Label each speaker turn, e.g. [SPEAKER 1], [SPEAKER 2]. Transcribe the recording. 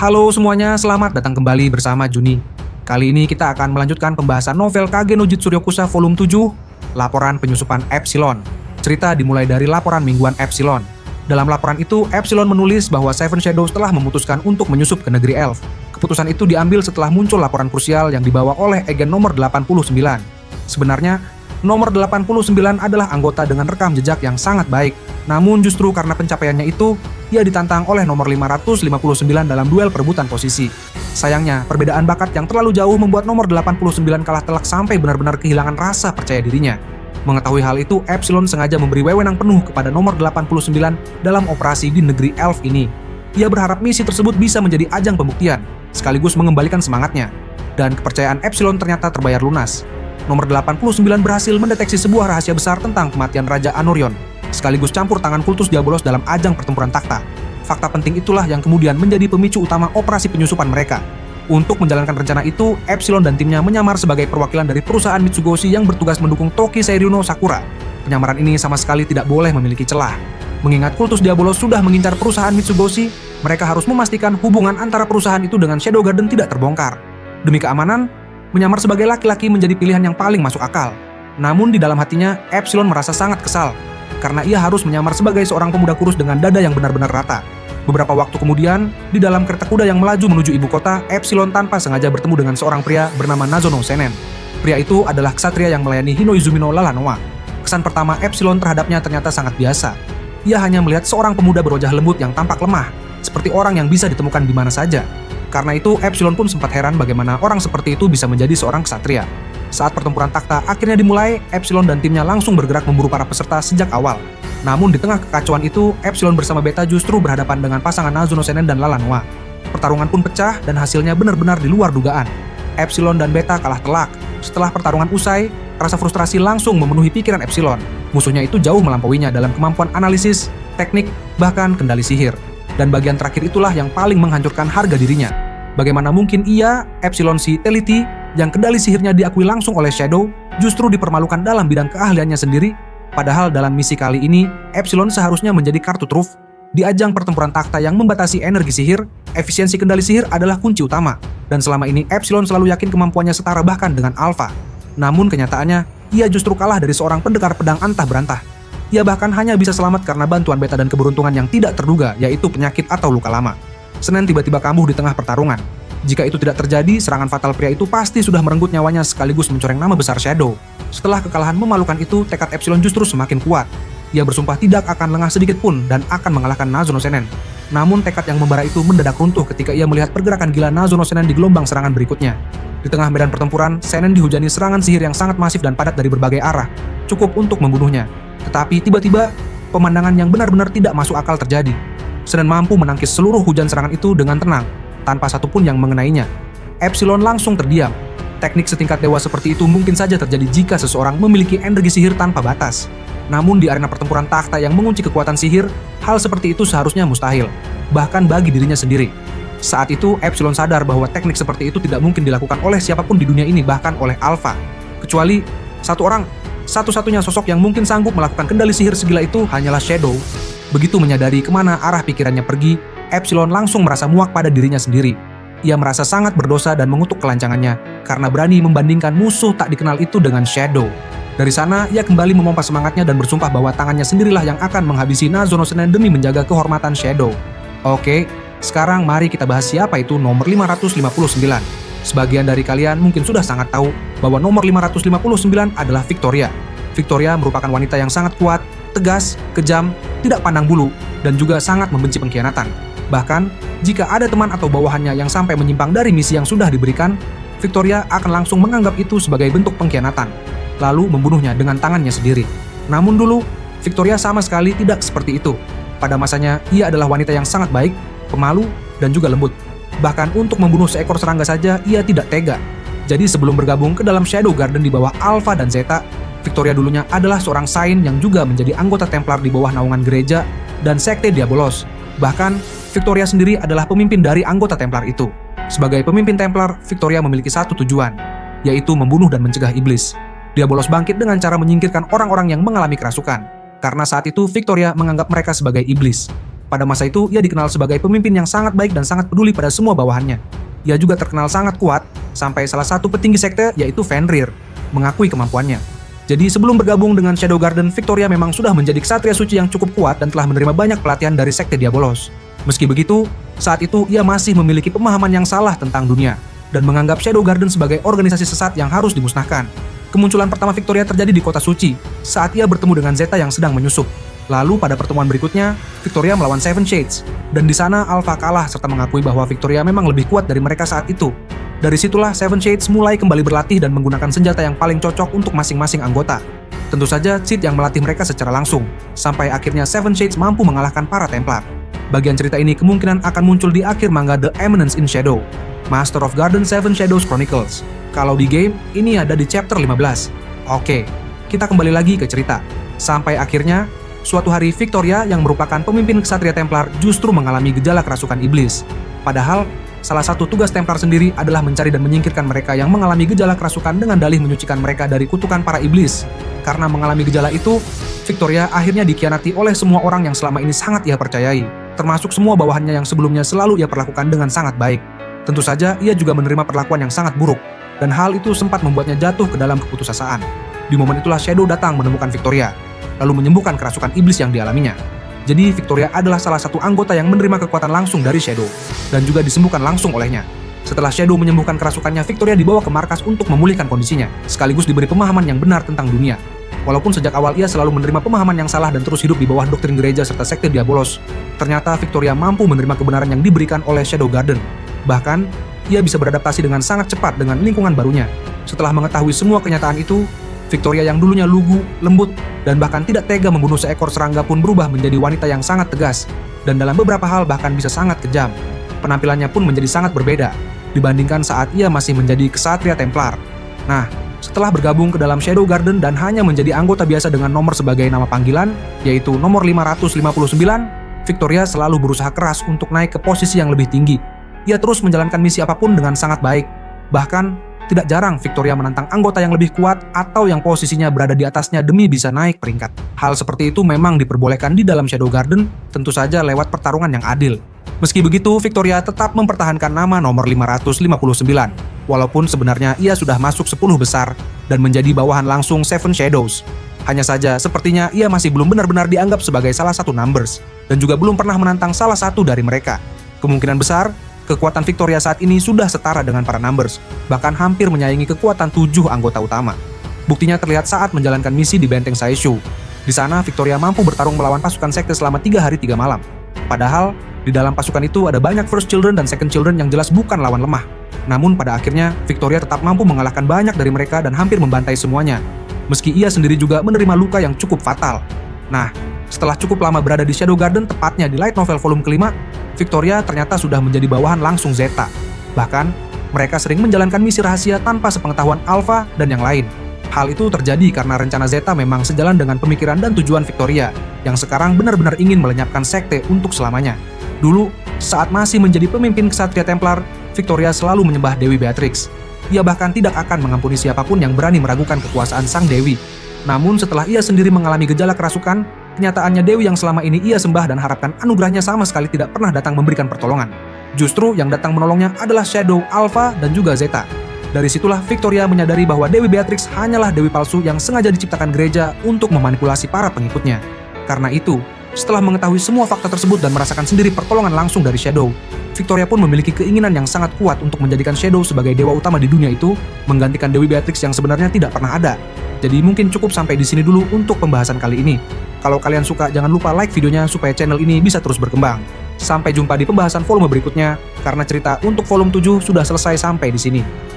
[SPEAKER 1] Halo semuanya, selamat datang kembali bersama Juni. Kali ini kita akan melanjutkan pembahasan novel Kage no Jitsuryokusa volume 7, Laporan Penyusupan Epsilon. Cerita dimulai dari laporan mingguan Epsilon. Dalam laporan itu, Epsilon menulis bahwa Seven Shadows telah memutuskan untuk menyusup ke negeri Elf. Keputusan itu diambil setelah muncul laporan krusial yang dibawa oleh agen nomor 89. Sebenarnya, nomor 89 adalah anggota dengan rekam jejak yang sangat baik. Namun justru karena pencapaiannya itu, ia ditantang oleh nomor 559 dalam duel perebutan posisi. Sayangnya, perbedaan bakat yang terlalu jauh membuat nomor 89 kalah telak sampai benar-benar kehilangan rasa percaya dirinya. Mengetahui hal itu, Epsilon sengaja memberi wewenang penuh kepada nomor 89 dalam operasi di negeri Elf ini. Ia berharap misi tersebut bisa menjadi ajang pembuktian, sekaligus mengembalikan semangatnya. Dan kepercayaan Epsilon ternyata terbayar lunas. Nomor 89 berhasil mendeteksi sebuah rahasia besar tentang kematian Raja Anorion, sekaligus campur tangan kultus Diabolos dalam ajang pertempuran takhta. Fakta penting itulah yang kemudian menjadi pemicu utama operasi penyusupan mereka. Untuk menjalankan rencana itu, Epsilon dan timnya menyamar sebagai perwakilan dari perusahaan Mitsugoshi yang bertugas mendukung Toki Seiryu Sakura. Penyamaran ini sama sekali tidak boleh memiliki celah. Mengingat kultus Diabolos sudah mengincar perusahaan Mitsugoshi, mereka harus memastikan hubungan antara perusahaan itu dengan Shadow Garden tidak terbongkar. Demi keamanan, menyamar sebagai laki-laki menjadi pilihan yang paling masuk akal. Namun di dalam hatinya, Epsilon merasa sangat kesal karena ia harus menyamar sebagai seorang pemuda kurus dengan dada yang benar-benar rata. Beberapa waktu kemudian, di dalam kereta kuda yang melaju menuju ibu kota, Epsilon tanpa sengaja bertemu dengan seorang pria bernama Nazono Senen. Pria itu adalah ksatria yang melayani Hinoizumi no Lalanoa. Kesan pertama Epsilon terhadapnya ternyata sangat biasa. Ia hanya melihat seorang pemuda berwajah lembut yang tampak lemah, seperti orang yang bisa ditemukan di mana saja. Karena itu, Epsilon pun sempat heran bagaimana orang seperti itu bisa menjadi seorang ksatria. Saat pertempuran takhta akhirnya dimulai, Epsilon dan timnya langsung bergerak memburu para peserta sejak awal. Namun di tengah kekacauan itu, Epsilon bersama Beta justru berhadapan dengan pasangan Nazono Senen dan Lalanoa. Pertarungan pun pecah dan hasilnya benar-benar di luar dugaan. Epsilon dan Beta kalah telak. Setelah pertarungan usai, rasa frustrasi langsung memenuhi pikiran Epsilon. Musuhnya itu jauh melampauinya dalam kemampuan analisis, teknik, bahkan kendali sihir. Dan bagian terakhir itulah yang paling menghancurkan harga dirinya. Bagaimana mungkin ia, Epsilon si teliti, yang kendali sihirnya diakui langsung oleh Shadow, justru dipermalukan dalam bidang keahliannya sendiri? Padahal dalam misi kali ini, Epsilon seharusnya menjadi kartu truf. Di ajang pertempuran takhta yang membatasi energi sihir, efisiensi kendali sihir adalah kunci utama. Dan selama ini Epsilon selalu yakin kemampuannya setara bahkan dengan Alpha. Namun kenyataannya, ia justru kalah dari seorang pendekar pedang antah berantah. Ia bahkan hanya bisa selamat karena bantuan Beta dan keberuntungan yang tidak terduga, yaitu penyakit atau luka lama. Senen tiba-tiba kambuh di tengah pertarungan. Jika itu tidak terjadi, serangan fatal pria itu pasti sudah merenggut nyawanya sekaligus mencoreng nama besar Shadow. Setelah kekalahan memalukan itu, tekad Epsilon justru semakin kuat. Ia bersumpah tidak akan lengah sedikit pun dan akan mengalahkan Nazono Senen. Namun tekad yang membara itu mendadak runtuh ketika ia melihat pergerakan gila Nazono Senen di gelombang serangan berikutnya. Di tengah medan pertempuran, Senen dihujani serangan sihir yang sangat masif dan padat dari berbagai arah, cukup untuk membunuhnya. Tetapi tiba-tiba, pemandangan yang benar-benar tidak masuk akal terjadi. Senen mampu menangkis seluruh hujan serangan itu dengan tenang, tanpa satupun yang mengenainya. Epsilon langsung terdiam. Teknik setingkat dewa seperti itu mungkin saja terjadi jika seseorang memiliki energi sihir tanpa batas. Namun di arena pertempuran takhta yang mengunci kekuatan sihir, hal seperti itu seharusnya mustahil, bahkan bagi dirinya sendiri. Saat itu, Epsilon sadar bahwa teknik seperti itu tidak mungkin dilakukan oleh siapapun di dunia ini, bahkan oleh Alpha. Kecuali satu orang, satu-satunya sosok yang mungkin sanggup melakukan kendali sihir segila itu hanyalah Shadow. Begitu menyadari kemana arah pikirannya pergi, Epsilon langsung merasa muak pada dirinya sendiri. Ia merasa sangat berdosa dan mengutuk kelancangannya karena berani membandingkan musuh tak dikenal itu dengan Shadow. Dari sana, ia kembali memompa semangatnya dan bersumpah bahwa tangannya sendirilah yang akan menghabisi Nazono Senen demi menjaga kehormatan Shadow. Oke, sekarang mari kita bahas siapa itu nomor 559. Sebagian dari kalian mungkin sudah sangat tahu bahwa nomor 559 adalah Victoria. Victoria merupakan wanita yang sangat kuat, tegas, kejam, tidak pandang bulu, dan juga sangat membenci pengkhianatan. Bahkan, jika ada teman atau bawahannya yang sampai menyimpang dari misi yang sudah diberikan, Victoria akan langsung menganggap itu sebagai bentuk pengkhianatan, lalu membunuhnya dengan tangannya sendiri. Namun dulu, Victoria sama sekali tidak seperti itu. Pada masanya, ia adalah wanita yang sangat baik, pemalu, dan juga lembut. Bahkan untuk membunuh seekor serangga saja, ia tidak tega. Jadi sebelum bergabung ke dalam Shadow Garden di bawah Alpha dan Zeta, Victoria dulunya adalah seorang Saint yang juga menjadi anggota Templar di bawah naungan gereja dan sekte Diabolos. Bahkan, Victoria sendiri adalah pemimpin dari anggota Templar itu. Sebagai pemimpin Templar, Victoria memiliki satu tujuan, yaitu membunuh dan mencegah iblis. Diabolos bangkit dengan cara menyingkirkan orang-orang yang mengalami kerasukan. Karena saat itu Victoria menganggap mereka sebagai iblis. Pada masa itu, ia dikenal sebagai pemimpin yang sangat baik dan sangat peduli pada semua bawahannya. Ia juga terkenal sangat kuat, sampai salah satu petinggi sekte, yaitu Fenrir, mengakui kemampuannya. Jadi sebelum bergabung dengan Shadow Garden, Victoria memang sudah menjadi ksatria suci yang cukup kuat dan telah menerima banyak pelatihan dari sekte Diabolos. Meski begitu, saat itu ia masih memiliki pemahaman yang salah tentang dunia, dan menganggap Shadow Garden sebagai organisasi sesat yang harus dimusnahkan. Kemunculan pertama Victoria terjadi di Kota Suci, saat ia bertemu dengan Zeta yang sedang menyusup. Lalu pada pertemuan berikutnya, Victoria melawan Seven Shades, dan di sana Alpha kalah serta mengakui bahwa Victoria memang lebih kuat dari mereka saat itu. Dari situlah Seven Shades mulai kembali berlatih dan menggunakan senjata yang paling cocok untuk masing-masing anggota. Tentu saja Sid yang melatih mereka secara langsung, sampai akhirnya Seven Shades mampu mengalahkan para Templar. Bagian cerita ini kemungkinan akan muncul di akhir manga The Eminence in Shadow, Master of Garden Seven Shadows Chronicles. Kalau di game, ini ada di chapter 15. Oke, kita kembali lagi ke cerita. Sampai akhirnya, suatu hari Victoria yang merupakan pemimpin ksatria Templar justru mengalami gejala kerasukan iblis. Padahal, salah satu tugas Templar sendiri adalah mencari dan menyingkirkan mereka yang mengalami gejala kerasukan dengan dalih menyucikan mereka dari kutukan para iblis. Karena mengalami gejala itu, Victoria akhirnya dikhianati oleh semua orang yang selama ini sangat ia percayai, termasuk semua bawahannya yang sebelumnya selalu ia perlakukan dengan sangat baik. Tentu saja, ia juga menerima perlakuan yang sangat buruk, dan hal itu sempat membuatnya jatuh ke dalam keputusasaan. Di momen itulah Shadow datang menemukan Victoria, lalu menyembuhkan kerasukan iblis yang dialaminya. Jadi Victoria adalah salah satu anggota yang menerima kekuatan langsung dari Shadow, dan juga disembuhkan langsung olehnya. Setelah Shadow menyembuhkan kerasukannya, Victoria dibawa ke markas untuk memulihkan kondisinya, sekaligus diberi pemahaman yang benar tentang dunia. Walaupun sejak awal ia selalu menerima pemahaman yang salah dan terus hidup di bawah doktrin gereja serta sekte Diabolos, ternyata Victoria mampu menerima kebenaran yang diberikan oleh Shadow Garden. Bahkan, ia bisa beradaptasi dengan sangat cepat dengan lingkungan barunya. Setelah mengetahui semua kenyataan itu, Victoria yang dulunya lugu, lembut, dan bahkan tidak tega membunuh seekor serangga pun berubah menjadi wanita yang sangat tegas, dan dalam beberapa hal bahkan bisa sangat kejam. Penampilannya pun menjadi sangat berbeda, dibandingkan saat ia masih menjadi ksatria Templar. Nah, setelah bergabung ke dalam Shadow Garden dan hanya menjadi anggota biasa dengan nomor sebagai nama panggilan, yaitu nomor 559, Victoria selalu berusaha keras untuk naik ke posisi yang lebih tinggi. Ia terus menjalankan misi apapun dengan sangat baik. Bahkan, tidak jarang Victoria menantang anggota yang lebih kuat atau yang posisinya berada di atasnya demi bisa naik peringkat. Hal seperti itu memang diperbolehkan di dalam Shadow Garden, tentu saja lewat pertarungan yang adil. Meski begitu, Victoria tetap mempertahankan nama nomor 559, walaupun sebenarnya ia sudah masuk 10 besar dan menjadi bawahan langsung Seven Shadows. Hanya saja, sepertinya ia masih belum benar-benar dianggap sebagai salah satu Numbers, dan juga belum pernah menantang salah satu dari mereka. Kemungkinan besar, kekuatan Victoria saat ini sudah setara dengan para Numbers, bahkan hampir menyaingi kekuatan 7 anggota utama. Buktinya terlihat saat menjalankan misi di Benteng Saishu. Di sana, Victoria mampu bertarung melawan pasukan sekte selama 3 hari 3 malam. Padahal, di dalam pasukan itu ada banyak First Children dan Second Children yang jelas bukan lawan lemah. Namun pada akhirnya, Victoria tetap mampu mengalahkan banyak dari mereka dan hampir membantai semuanya. Meski ia sendiri juga menerima luka yang cukup fatal. Nah, setelah cukup lama berada di Shadow Garden, tepatnya di Light Novel volume kelima, Victoria ternyata sudah menjadi bawahan langsung Zeta. Bahkan, mereka sering menjalankan misi rahasia tanpa sepengetahuan Alpha dan yang lain. Hal itu terjadi karena rencana Zeta memang sejalan dengan pemikiran dan tujuan Victoria, yang sekarang benar-benar ingin melenyapkan sekte untuk selamanya. Dulu, saat masih menjadi pemimpin ksatria Templar, Victoria selalu menyembah Dewi Beatrix. Ia bahkan tidak akan mengampuni siapapun yang berani meragukan kekuasaan sang Dewi. Namun setelah ia sendiri mengalami gejala kerasukan, kenyataannya Dewi yang selama ini ia sembah dan harapkan anugerahnya sama sekali tidak pernah datang memberikan pertolongan. Justru yang datang menolongnya adalah Shadow, Alpha, dan juga Zeta. Dari situlah Victoria menyadari bahwa Dewi Beatrix hanyalah dewi palsu yang sengaja diciptakan gereja untuk memanipulasi para pengikutnya. Karena itu, setelah mengetahui semua fakta tersebut dan merasakan sendiri pertolongan langsung dari Shadow, Victoria pun memiliki keinginan yang sangat kuat untuk menjadikan Shadow sebagai dewa utama di dunia itu, menggantikan Dewi Beatrix yang sebenarnya tidak pernah ada. Jadi mungkin cukup sampai di sini dulu untuk pembahasan kali ini. Kalau kalian suka, jangan lupa like videonya supaya channel ini bisa terus berkembang. Sampai jumpa di pembahasan volume berikutnya, karena cerita untuk volume 7 sudah selesai sampai di sini.